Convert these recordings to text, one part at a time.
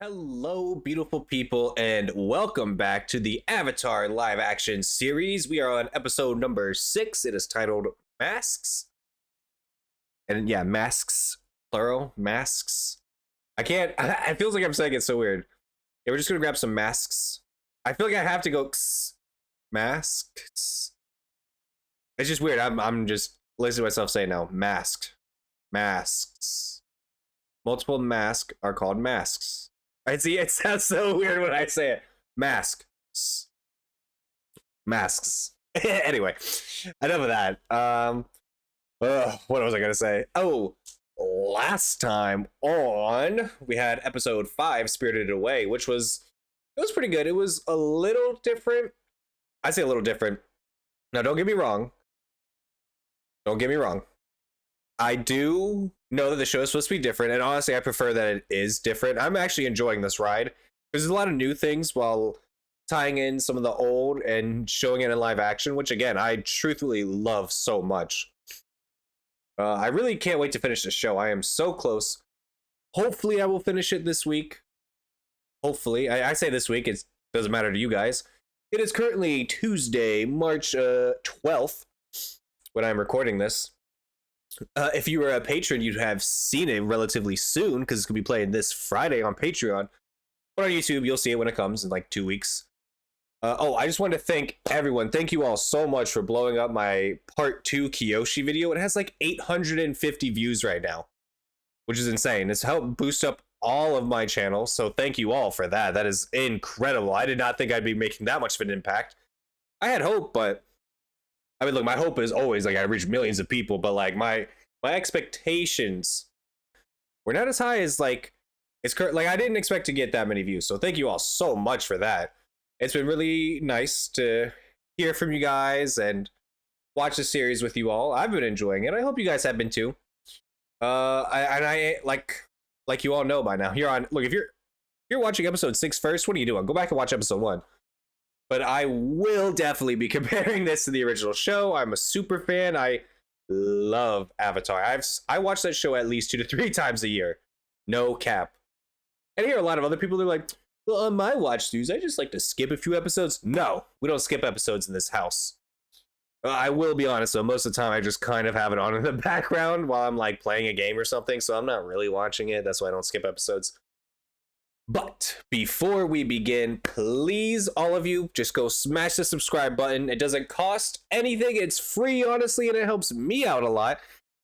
Hello, beautiful people, and welcome back to the Avatar live action series. We are on episode number 6. It is titled Masks. And yeah, masks, plural, masks. I can't, it feels like I'm saying it so weird. Yeah, we're just gonna grab some masks. I feel like I have to go masks. It's just weird. I'm just listening to myself say now. Masked. Masks. Multiple masks are called masks. I see. It sounds so weird when I say it. Masks. Masks. Anyway, enough of that. What was I gonna say? Oh, last time on we had episode 5, Spirited Away, which was pretty good. It was a little different. I say a little different. Now, don't get me wrong. Don't get me wrong. I do know that the show is supposed to be different, and honestly, I prefer that it is different. I'm actually enjoying this ride. There's a lot of new things while tying in some of the old and showing it in live action, which again, I truthfully love so much. I really can't wait to finish the show. I am so close. Hopefully, I will finish it this week. Hopefully. I say this week. It doesn't matter to you guys. It is currently Tuesday, March 12th, when I'm recording this. If you were a patron, you'd have seen it relatively soon because it's going to be playing this Friday on Patreon. But on YouTube, you'll see it when it comes in like 2 weeks. I just wanted to thank everyone. Thank you all so much for blowing up my part 2 Kyoshi video. It has like 850 views right now, which is insane. It's helped boost up all of my channels. So thank you all for that. That is incredible. I did not think I'd be making that much of an impact. I had hope, but I mean, look, my hope is always like I reach millions of people, but like my expectations were not as high as like like I didn't expect to get that many views. So thank you all so much for that. It's been really nice to hear from you guys and watch the series with you all. I've been enjoying it. I hope you guys have been too. I like you all know by now. Look, if you're watching episode 6 first, what are you doing? Go back and watch episode 1. But I will definitely be comparing this to the original show. I'm a super fan. I love Avatar. I watch that show at least 2 to 3 times a year. No cap. And I hear a lot of other people, they're like, well, on my watch throughs, I just like to skip a few episodes. No, we don't skip episodes in this house. I will be honest, though, most of the time I just kind of have it on in the background while I'm like playing a game or something, so I'm not really watching it. That's why I don't skip episodes. But before we begin, please, all of you, just go smash the subscribe button. It doesn't cost anything. It's free, honestly, and it helps me out a lot.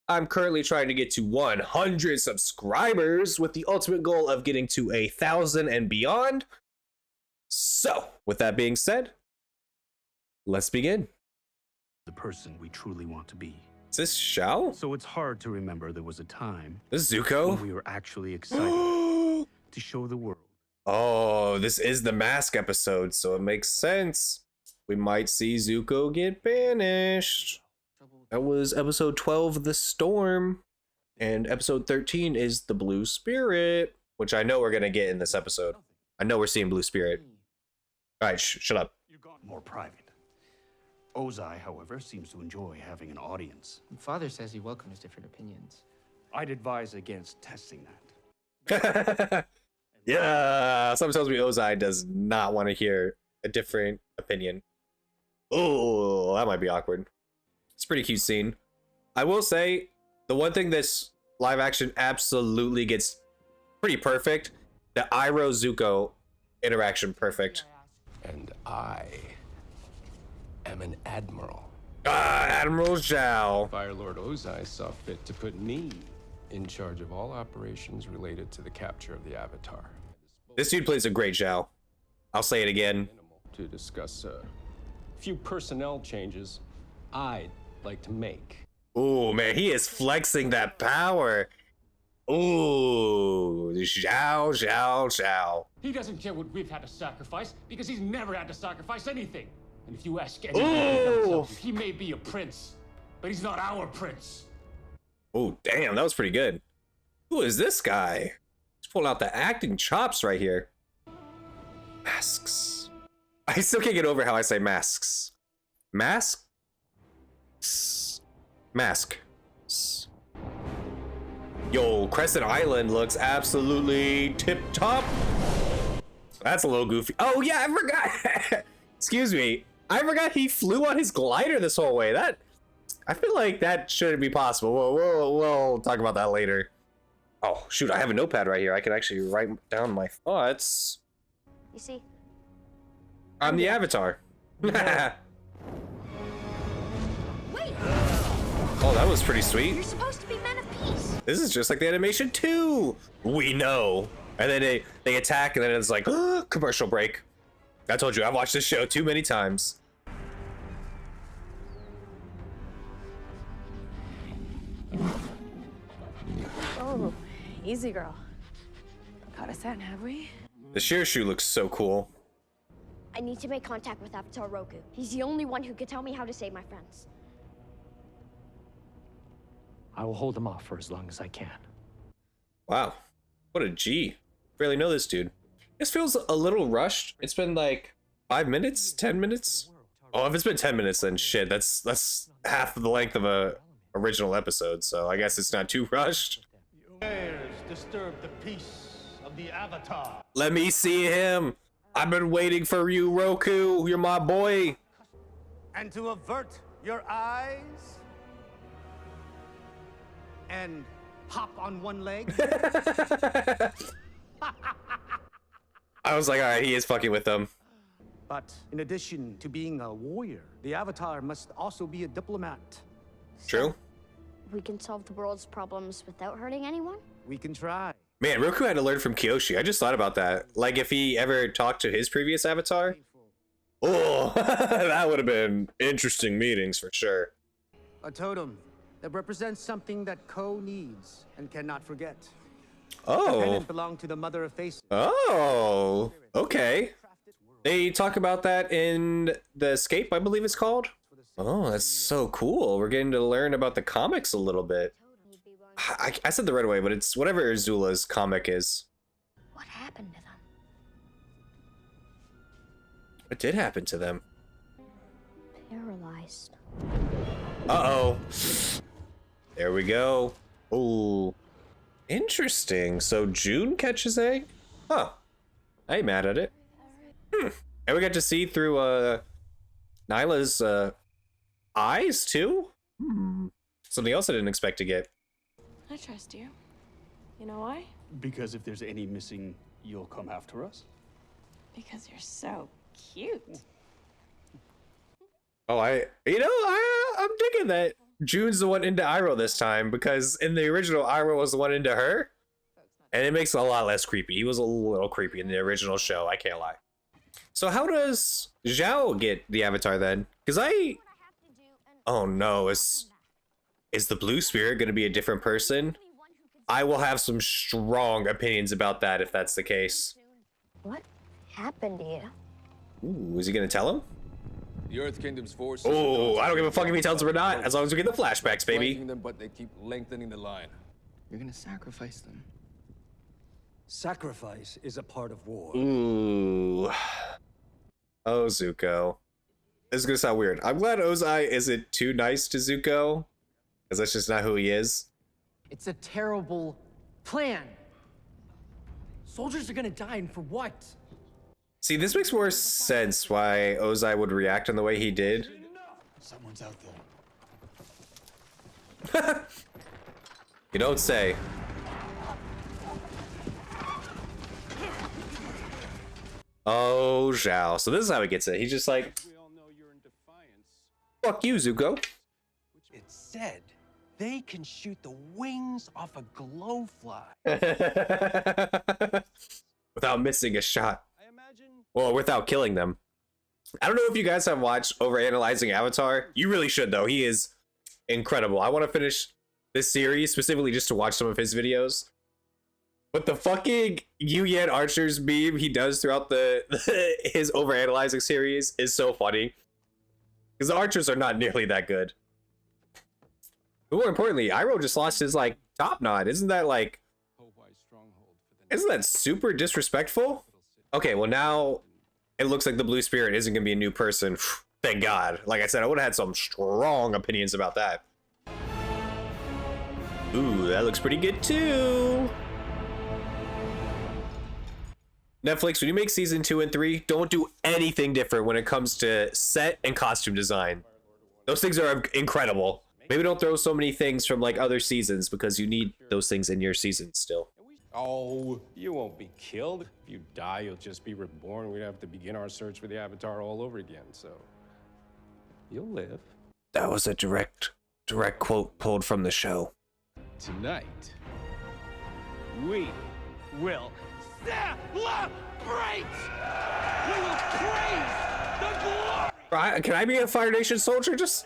I'm currently trying to get to 100 subscribers with the ultimate goal of getting to 1,000 and beyond. So, with that being said, let's begin. The person we truly want to be. Is this Shao? So it's hard to remember there was a time This is Zuko? when we were actually excited to show the world. Oh, this is the mask episode, so it makes sense. We might see Zuko get banished. That was episode 12, The Storm. And episode 13 is The Blue Spirit, which I know we're going to get in this episode. I know we're seeing Blue Spirit. All right, shut up. You're gone more private. Ozai, however, seems to enjoy having an audience. Father says he welcomes different opinions. I'd advise against testing that. Yeah, something tells me Ozai does not want to hear a different opinion. Oh, that might be awkward. It's a pretty cute scene. I will say, the one thing this live action absolutely gets pretty perfect, the Iroh-Zuko interaction perfect. And I am an admiral. Admiral Zhao. Fire Lord Ozai saw fit to put me in charge of all operations related to the capture of the Avatar. This dude plays a great Zhao. I'll say it again. To discuss a few personnel changes I'd like to make. Ooh, man, he is flexing that power. Ooh, Zhao. He doesn't care what we've had to sacrifice because he's never had to sacrifice anything. And if you ask anyone, he may be a prince, but he's not our prince. Oh, damn, that was pretty good. Who is this guy? He's pulling out the acting chops right here. Masks. I still can't get over how I say masks. Mask? Mask. Yo, Crescent Island looks absolutely tip-top. That's a little goofy. Oh yeah, I forgot. Excuse me. I forgot he flew on his glider this whole way. That, I feel like that shouldn't be possible. We'll talk about that later. Oh shoot, I have a notepad right here. I can actually write down my thoughts. You see? I'm the Avatar. Wait! Oh, that was pretty sweet. You're supposed to be men of peace. This is just like the animation too. We know. And then they attack, and then it's like commercial break. I told you, I've watched this show too many times. Oh, easy girl. Caught us in, have we? The sheer shoe looks so cool. I need to make contact with Avatar Roku. He's the only one who can tell me how to save my friends. I will hold them off for as long as I can. Wow, what a G. Barely know this dude. This feels a little rushed. It's been like 5 minutes, 10 minutes. Oh, if it's been 10 minutes, then shit, that's half of the length of a original episode. So I guess it's not too rushed. Dares disturb the peace of the Avatar. Let me see him. I've been waiting for you, Roku. You're my boy. And to avert your eyes and hop on one leg. I was like, all right, he is fucking with them. But in addition to being a warrior, the Avatar must also be a diplomat. True. We can solve the world's problems without hurting anyone? We can try. Man, Roku had to learn from Kyoshi. I just thought about that. Like, if he ever talked to his previous avatar. Oh, that would have been interesting meetings for sure. A totem that represents something that Ko needs and cannot forget. The Oh. pennant belonged to the Mother of Faces. Oh. Okay. They talk about that in The Escape, I believe it's called. Oh, that's so cool. We're getting to learn about the comics a little bit. I said the right way, but it's whatever Zula's comic is. What happened to them? What did happen to them? Paralyzed. Uh-oh. There we go. Oh. Interesting. So June catches egg? Huh. I ain't mad at it. And we got to see through Nyla's eyes too? Something else I didn't expect to get. I trust you. You know why? Because if there's any missing, you'll come after us. Because you're so cute. Oh, I'm digging that June's the one into Iroh this time, because in the original Iroh was the one into her. And it makes it a lot less creepy. He was a little creepy in the original show, I can't lie. So how does Zhao get the Avatar then? Because oh no, is the blue spirit going to be a different person? I will have some strong opinions about that if that's the case. What happened to you? Ooh, is he going to tell him? The Earth Kingdom's forces. Oh, I don't give a fuck if he tells him or not, as long as we get the flashbacks, baby. Them, but they keep lengthening the line. You're gonna sacrifice them. Sacrifice is a part of war. Ooh. Oh, Zuko. This is gonna sound weird. I'm glad Ozai isn't too nice to Zuko, because that's just not who he is. It's a terrible plan. Soldiers are gonna die, and for what? See, this makes more sense why Ozai would react in the way he did. Someone's out there. You don't say. Oh, Zhao. So this is how he gets it. He's just like, fuck you, Zuko. It said they can shoot the wings off a glowfly. Without missing a shot. Well, without killing them. I don't know if you guys have watched Overanalyzing Avatar. You really should, though. He is incredible. I want to finish this series specifically just to watch some of his videos. But the fucking Yu Yan Archers meme he does throughout his Overanalyzing series is so funny. Because the Archers are not nearly that good. But more importantly, Iroh just lost his, like, top knot. Isn't that super disrespectful? Okay, well now it looks like the blue spirit isn't gonna be a new person. Thank God. Like I said, I would have had some strong opinions about that. Ooh, that looks pretty good too. Netflix, when you make season 2 and 3, don't do anything different when it comes to set and costume design. Those things are incredible. Maybe don't throw so many things from like other seasons because you need those things in your season still. Oh, you won't be killed. If you die, you'll just be reborn. We'd have to begin our search for the Avatar all over again, so you'll live. That was a direct quote pulled from the show. Tonight, we will celebrate! We will praise the glory! Can I be a Fire Nation soldier? Just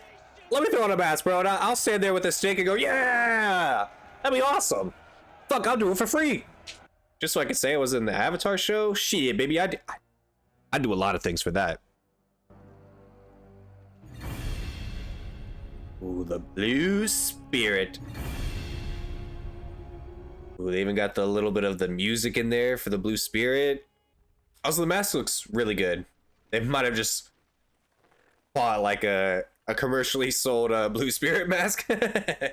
let me throw on a mask, bro, and I'll stand there with a stick and go, yeah! That'd be awesome. Fuck, I'll do it for free. Just so I could say I was in the Avatar show? Shit, baby, I do a lot of things for that. Ooh, the blue spirit. Ooh, they even got the little bit of the music in there for the blue spirit. Also, the mask looks really good. They might have just bought like a commercially sold blue spirit mask. And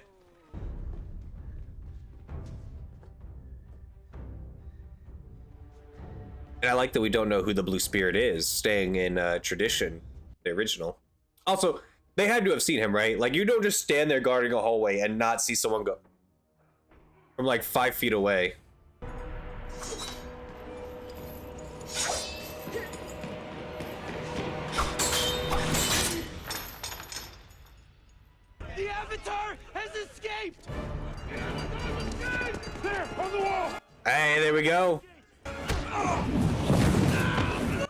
I like that we don't know who the blue spirit is, staying in tradition, the original. Also, they had to have seen him, right? Like, you don't just stand there guarding a hallway and not see someone go from like 5 feet away. The Avatar has escaped! There, on the wall! Hey, there we go.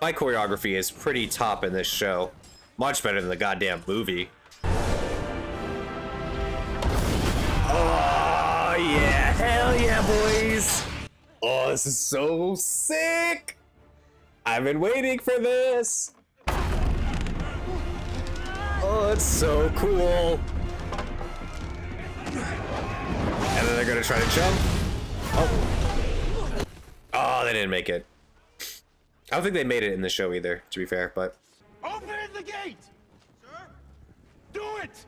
My choreography is pretty top in this show. Much better than the goddamn movie. Oh, yeah. Hell yeah, boys. Oh, this is so sick. I've been waiting for this. Oh, it's so cool. And then they're gonna try to jump. Oh, they didn't make it. I don't think they made it in the show either, to be fair, but... Open the gate! Sir? Do it!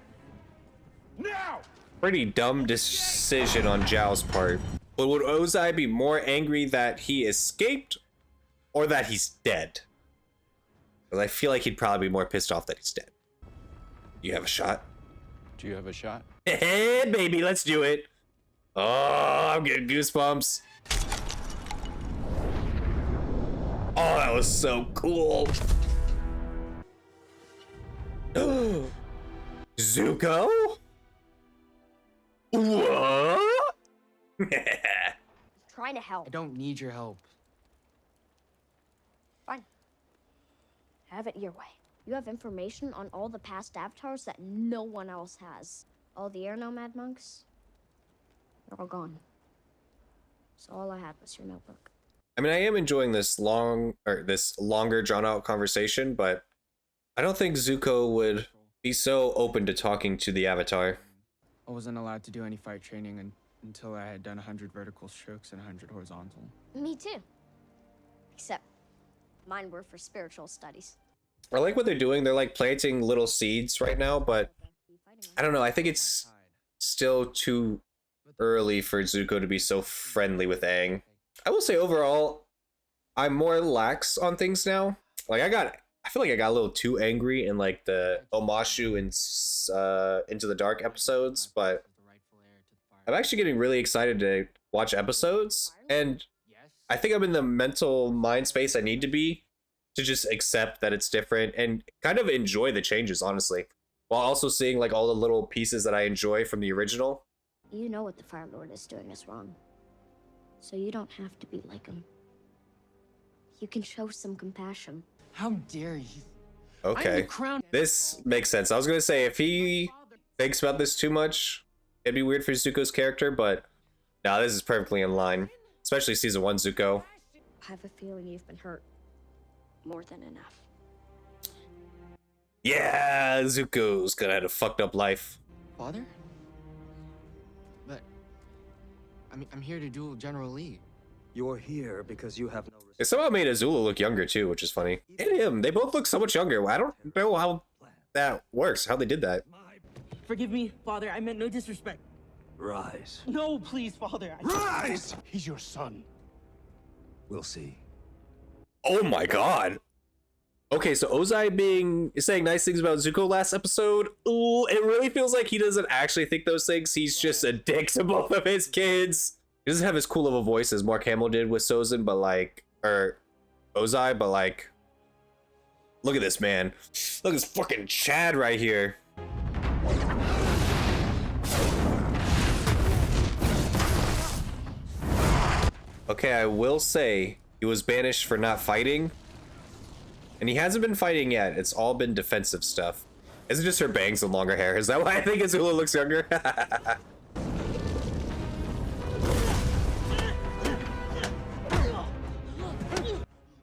Now! Pretty dumb decision on Zhao's part. But would Ozai be more angry that he escaped or that he's dead? Because I feel like he'd probably be more pissed off that he's dead. You have a shot? Do you have a shot? Hey, baby, let's do it. Oh, I'm getting goosebumps. Oh, that was so cool. Zuko? What? Trying to help. I don't need your help. Fine. Have it your way. You have information on all the past avatars that no one else has. All the air nomad monks, they're all gone. So all I had was your notebook. I mean, I am enjoying this longer drawn out conversation, but I don't think Zuko would be so open to talking to the Avatar. I wasn't allowed to do any fight training until I had done 100 vertical strokes and 100 horizontal. Me too. Except mine were for spiritual studies. I like what they're doing. They're like planting little seeds right now, but I don't know. I think it's still too early for Zuko to be so friendly with Aang. I will say overall, I'm more lax on things now. Like I feel like I got a little too angry in like the Omashu and Into the Dark episodes, but I'm actually getting really excited to watch episodes, and I think I'm in the mental mind space I need to be to just accept that it's different and kind of enjoy the changes, honestly, while also seeing like all the little pieces that I enjoy from the original. You know what the Fire Lord is doing is wrong. So you don't have to be like him. You can show some compassion. How dare you? Okay, this makes sense. I was gonna say if he thinks about this too much, it'd be weird for Zuko's character, but no, this is perfectly in line. Especially season 1 Zuko. I have a feeling you've been hurt more than enough. Yeah, Zuko's gonna have a fucked up life. Father? But I'm here to duel General Lee. You're here because you have no It somehow made Azula look younger too, which is funny. And him, they both look so much younger. I don't know how that works, how they did that. Forgive me, Father. I meant no disrespect. Rise. No, please, Father. Rise! He's your son. We'll see. Oh my god. Okay, so Ozai saying nice things about Zuko last episode. Ooh, it really feels like he doesn't actually think those things. He's just a dick to both of his kids. He doesn't have as cool of a voice as Mark Hamill did with Sozin, but like, or Ozai, but like, look at this man. Look at this fucking Chad right here. Okay, I will say he was banished for not fighting. And he hasn't been fighting yet. It's all been defensive stuff. Is it just her bangs and longer hair? Is that why I think Azula looks younger?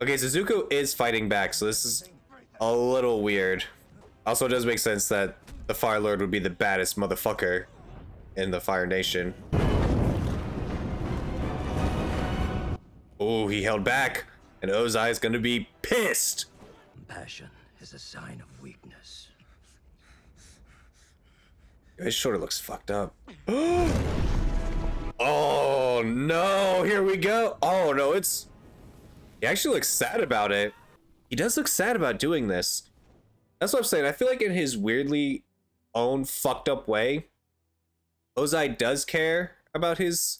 Okay, so Zuko is fighting back, so this is a little weird. Also, it does make sense that the Fire Lord would be the baddest motherfucker in the Fire Nation. Oh, he held back, and Ozai is gonna be pissed. Compassion is a sign of weakness. His shoulder looks fucked up. Oh no, here we go. Oh no, he actually looks sad about it. He does look sad about doing this. That's what I'm saying. I feel like in his weirdly own fucked up way, Ozai does care about his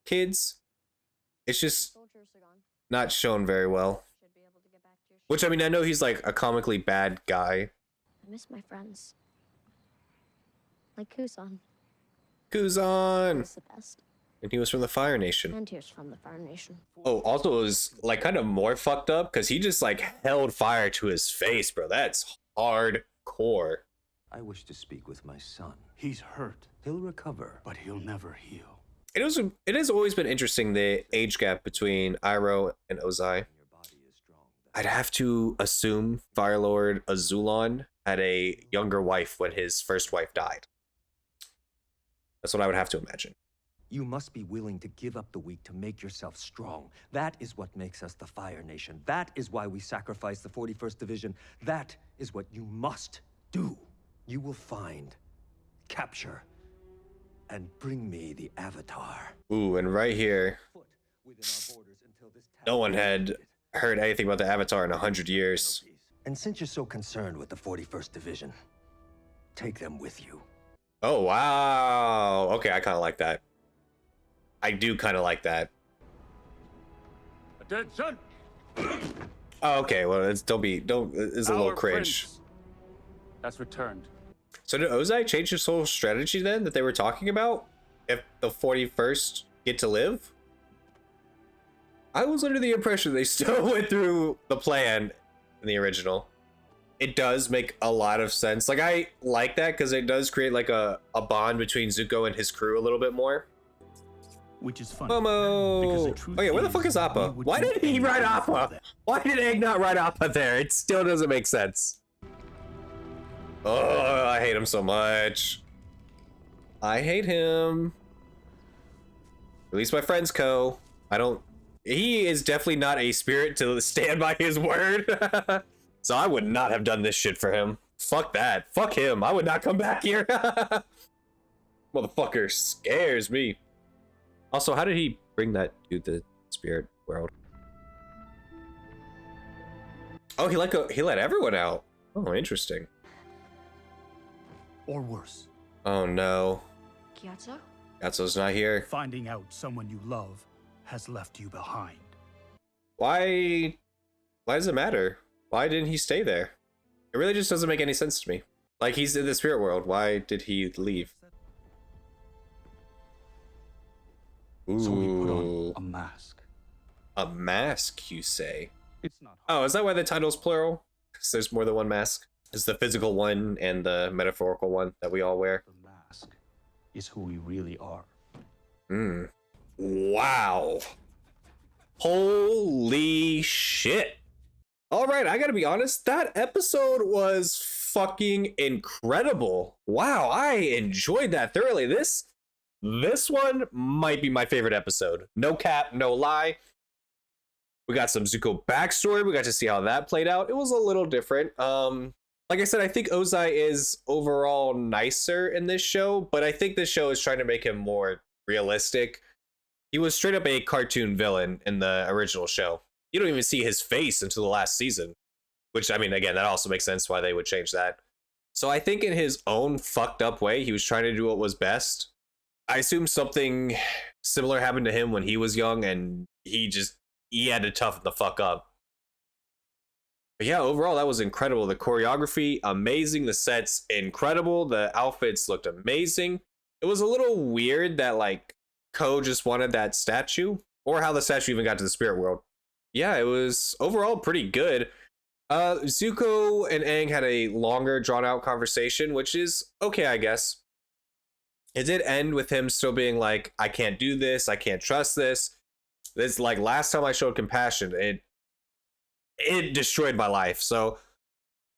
kids. It's just not shown very well. Which, I mean, I know he's like a comically bad guy. I miss my friends. Like Kuzan. Kuzan! He's the best. And he was from the Fire Nation. And he was from the Fire Nation. Oh, also it was like kind of more fucked up because he just like held fire to his face, bro. That's hardcore. I wish to speak with my son. He's hurt. He'll recover, but he'll never heal. It has always been interesting, the age gap between Iroh and Ozai. I'd have to assume Fire Lord Azulon had a younger wife when his first wife died. That's what I would have to imagine. You must be willing to give up the weak to make yourself strong. That is what makes us the Fire Nation. That is why we sacrifice the 41st Division. That is what you must do. You will find, capture, and bring me the Avatar. Ooh, and right here, no one had heard anything about the Avatar in 100 years. And since you're so concerned with the 41st Division, take them with you. Oh, wow. Okay, I kind of like that. I do kind of like that. Attention! Oh, okay, well, it's a little cringe. That's returned. So did Ozai change his whole strategy then that they were talking about? If the 41st get to live? I was under the impression they still went through the plan in the original. It does make a lot of sense. Like, I like that because it does create like a bond between Zuko and his crew a little bit more. Which is funny. Momo! Okay, where the fuck is Appa? Why did he ride Appa? Why did Egg not ride Appa there? It still doesn't make sense. Oh, I hate him so much. I hate him. At least my friend's Ko. He is definitely not a spirit to stand by his word. So I would not have done this shit for him. Fuck that. Fuck him. I would not come back here. Motherfucker scares me. Also, how did he bring that to the spirit world? Oh, he let everyone out. Oh, interesting. Or worse. Oh no. Gyatso? Gyatso's not here. Finding out someone you love has left you behind. Why does it matter? Why didn't he stay there? It really just doesn't make any sense to me. Like, he's in the spirit world. Why did he leave? Ooh. So we put on a mask. A mask, you say? It's not. Oh, is that why the title's plural? Because there's more than one mask. It's the physical one and the metaphorical one that we all wear. The mask is who we really are. Wow. Holy shit. All right, I gotta be honest, that episode was fucking incredible. Wow, I enjoyed that thoroughly. This one might be my favorite episode. No cap, no lie. We got some Zuko backstory. We got to see how that played out. It was a little different. Like I said, I think Ozai is overall nicer in this show, but I think this show is trying to make him more realistic. He was straight up a cartoon villain in the original show. you don't even see his face until the last season, which, I mean, again, that also makes sense why they would change that. So I think in his own fucked up way, he was trying to do what was best. I assume something similar happened to him when he was young, and he had to toughen the fuck up. But yeah, overall, that was incredible. The choreography, amazing. The sets, incredible. The outfits looked amazing. It was a little weird that, like, Ko just wanted that statue, or how the statue even got to the spirit world. Yeah, it was overall pretty good. Zuko and Aang had a longer, drawn-out conversation, which is okay, I guess. It did end with him still being like, I can't do this, I can't trust this. This, like, last time I showed compassion, it destroyed my life. So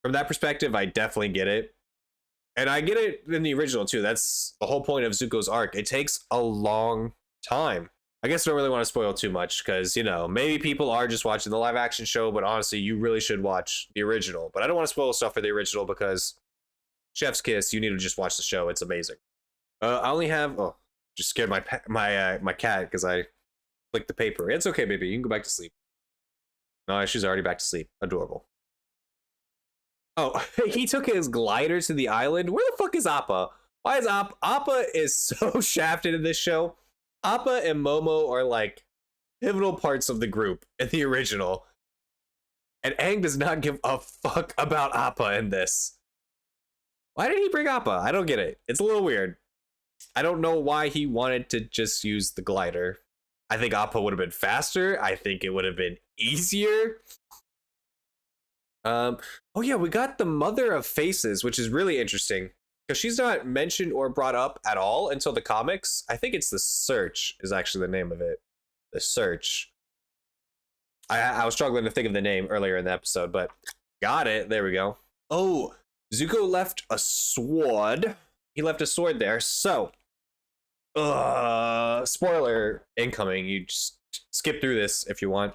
from that perspective, I definitely get it. And I get it in the original too. That's the whole point of Zuko's arc. It takes a long time. I guess I don't really want to spoil too much because, you know, maybe people are just watching the live action show, but honestly, you really should watch the original. But I don't want to spoil stuff for the original because Chef's Kiss, you need to just watch the show. It's amazing. I only have, just scared my cat because I flicked the paper. It's okay, baby. You can go back to sleep. No, she's already back to sleep. Adorable. Oh, he took his glider to the island. Where the fuck is Appa? Why is Appa? Appa is so shafted in this show. Appa and Momo are like pivotal parts of the group in the original. And Aang does not give a fuck about Appa in this. Why did he bring Appa? I don't get it. It's a little weird. I don't know why he wanted to just use the glider. I think Appa would have been faster. I think it would have been easier. Oh yeah, we got the Mother of Faces, which is really interesting because she's not mentioned or brought up at all until the comics. I think it's The Search is actually the name of it. The Search. I was struggling to think of the name earlier in the episode, but got it. There we go. Oh, Zuko left a sword. He left a sword there. So, spoiler incoming. You just skip through this if you want.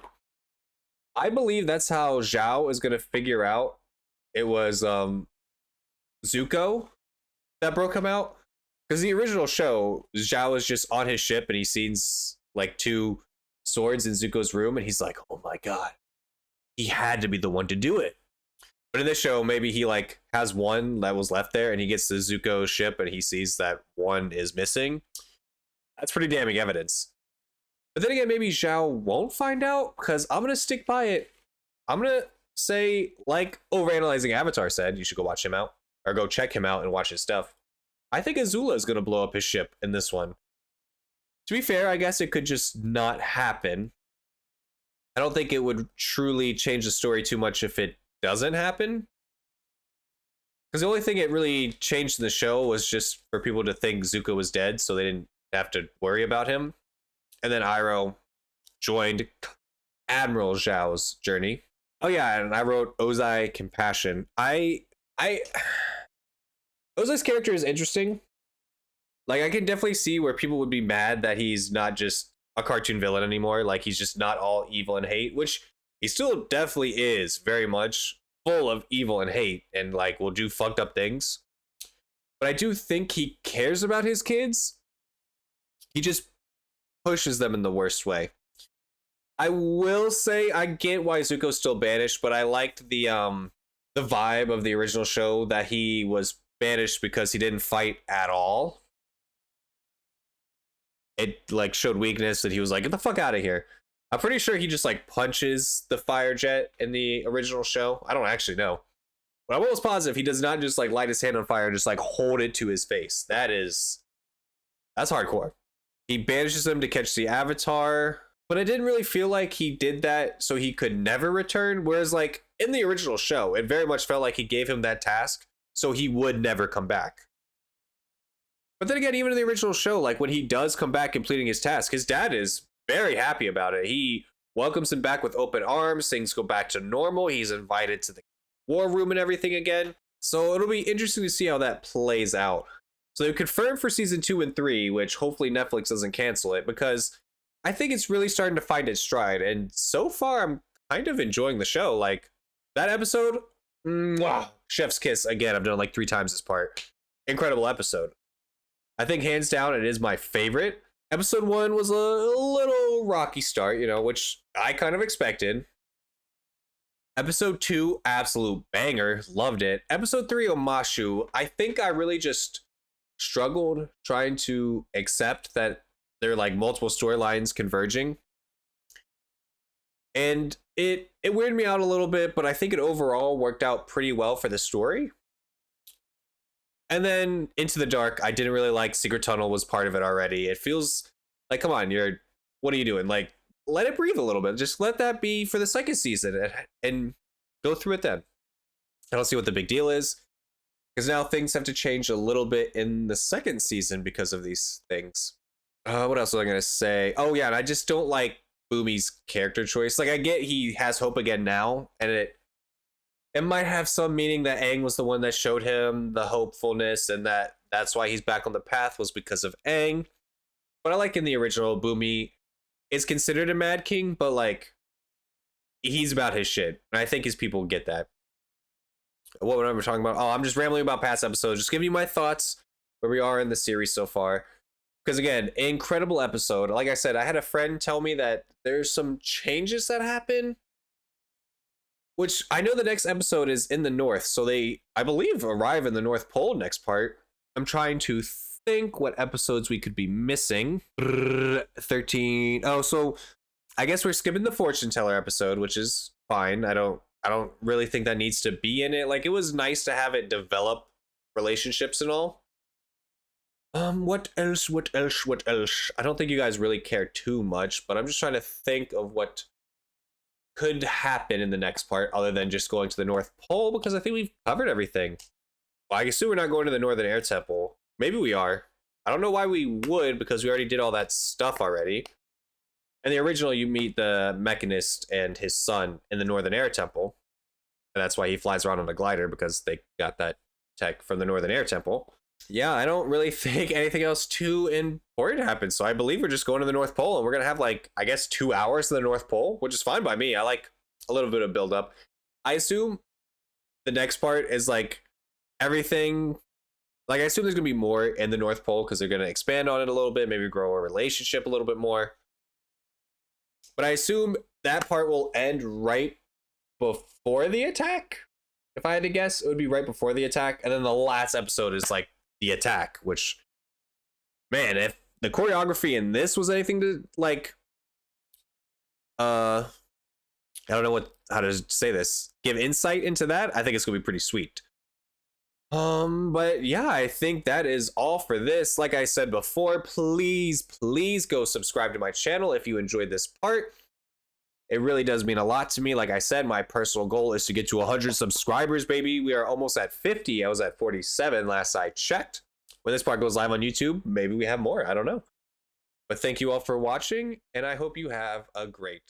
I believe that's how Zhao is going to figure out it was Zuko that broke him out. Because the original show, Zhao is just on his ship and he sees like 2 swords in Zuko's room and he's like, oh my god, he had to be the one to do it. But in this show, maybe he like has one that was left there and he gets to Zuko's ship and he sees that one is missing. That's pretty damning evidence. But then again, maybe Zhao won't find out because I'm going to stick by it. I'm going to say, like Overanalyzing Avatar said, you should go watch him out or go check him out and watch his stuff. I think Azula is going to blow up his ship in this one. To be fair, I guess it could just not happen. I don't think it would truly change the story too much if it doesn't happen. Because the only thing it really changed in the show was just for people to think Zuko was dead so they didn't have to worry about him. And then Iroh joined Admiral Zhao's journey. Oh yeah, and I wrote Ozai Compassion. Ozai's character is interesting. Like, I can definitely see where people would be mad that he's not just a cartoon villain anymore. Like, he's just not all evil and hate, which he still definitely is very much full of evil and hate and, like, will do fucked up things. But I do think he cares about his kids. He just pushes them in the worst way. I will say I get why Zuko's still banished, but I liked the vibe of the original show that he was banished because he didn't fight at all. It like showed weakness that he was like, get the fuck out of here. I'm pretty sure he just like punches the fire jet in the original show. I don't actually know. But I'm almost positive he does not just like light his hand on fire and just like hold it to his face. That's hardcore. He banishes him to catch the Avatar, but I didn't really feel like he did that so he could never return. Whereas like in the original show, it very much felt like he gave him that task so he would never come back. But then again, even in the original show, like when he does come back completing his task, his dad is very happy about it. He welcomes him back with open arms. Things go back to normal. He's invited to the war room and everything again. So it'll be interesting to see how that plays out. So they've confirmed for season 2 and 3, which hopefully Netflix doesn't cancel it, because I think it's really starting to find its stride. And so far, I'm kind of enjoying the show. Like that episode, mwah, chef's kiss. Again, I've done it like 3 times this part. Incredible episode. I think hands down, it is my favorite. Episode 1 was a little rocky start, you know, which I kind of expected. Episode 2, absolute banger, loved it. Episode 3, Omashu, I think I really just struggled trying to accept that there are like multiple storylines converging. And it weirded me out a little bit, but I think it overall worked out pretty well for the story. And then Into the Dark, I didn't really like. Secret Tunnel was part of it already. It feels like, come on, what are you doing? Like, let it breathe a little bit. Just let that be for the second season and go through it then. I don't see what the big deal is, because now things have to change a little bit in the second season because of these things. What else was I gonna say? Oh yeah, and I just don't like Boomy's character choice. Like, I get he has hope again now, and it might have some meaning that Aang was the one that showed him the hopefulness, and that's why he's back on the path was because of Aang. But I like in the original, Boomy is considered a Mad King, but like, he's about his shit, and I think his people get that. What am I talking about? Oh, I'm just rambling about past episodes, just giving you my thoughts where we are in the series so far. Because again, incredible episode. Like I said, I had a friend tell me that there's some changes that happen, which I know the next episode is in the North, so they, I believe, arrive in the North Pole next part. I'm trying to think what episodes we could be missing. 13. Oh, so I guess we're skipping the fortune teller episode, which is fine. I don't really think that needs to be in it. Like, it was nice to have it develop relationships and all. What else? I don't think you guys really care too much, but I'm just trying to think of what could happen in the next part other than just going to the North Pole, because I think we've covered everything. Well, I assume we're not going to the Northern Air Temple. Maybe we are. I don't know why we would, because we already did all that stuff already. In the original, you meet the Mechanist and his son in the Northern Air Temple. And that's why he flies around on a glider, because they got that tech from the Northern Air Temple. Yeah, I don't really think anything else too important happens. So I believe we're just going to the North Pole, and we're going to have, like, I guess 2 hours to the North Pole, which is fine by me. I like a little bit of build up. I assume the next part is like everything. Like, I assume there's going to be more in the North Pole because they're going to expand on it a little bit, maybe grow a relationship a little bit more. But I assume that part will end right before the attack. If I had to guess, it would be right before the attack. And then the last episode is like the attack, which, man, if the choreography in this was anything to like, I don't know how to say this, give insight into that, I think it's gonna be pretty sweet. But yeah, I think that is all for this. Like I said before, please go subscribe to my channel if you enjoyed this part. It really does mean a lot to me. Like I said, my personal goal is to get to 100 subscribers, baby. We are almost at 50. I was at 47 last I checked. When this part goes live on YouTube, maybe we have more. I don't know. But thank you all for watching, and I hope you have a great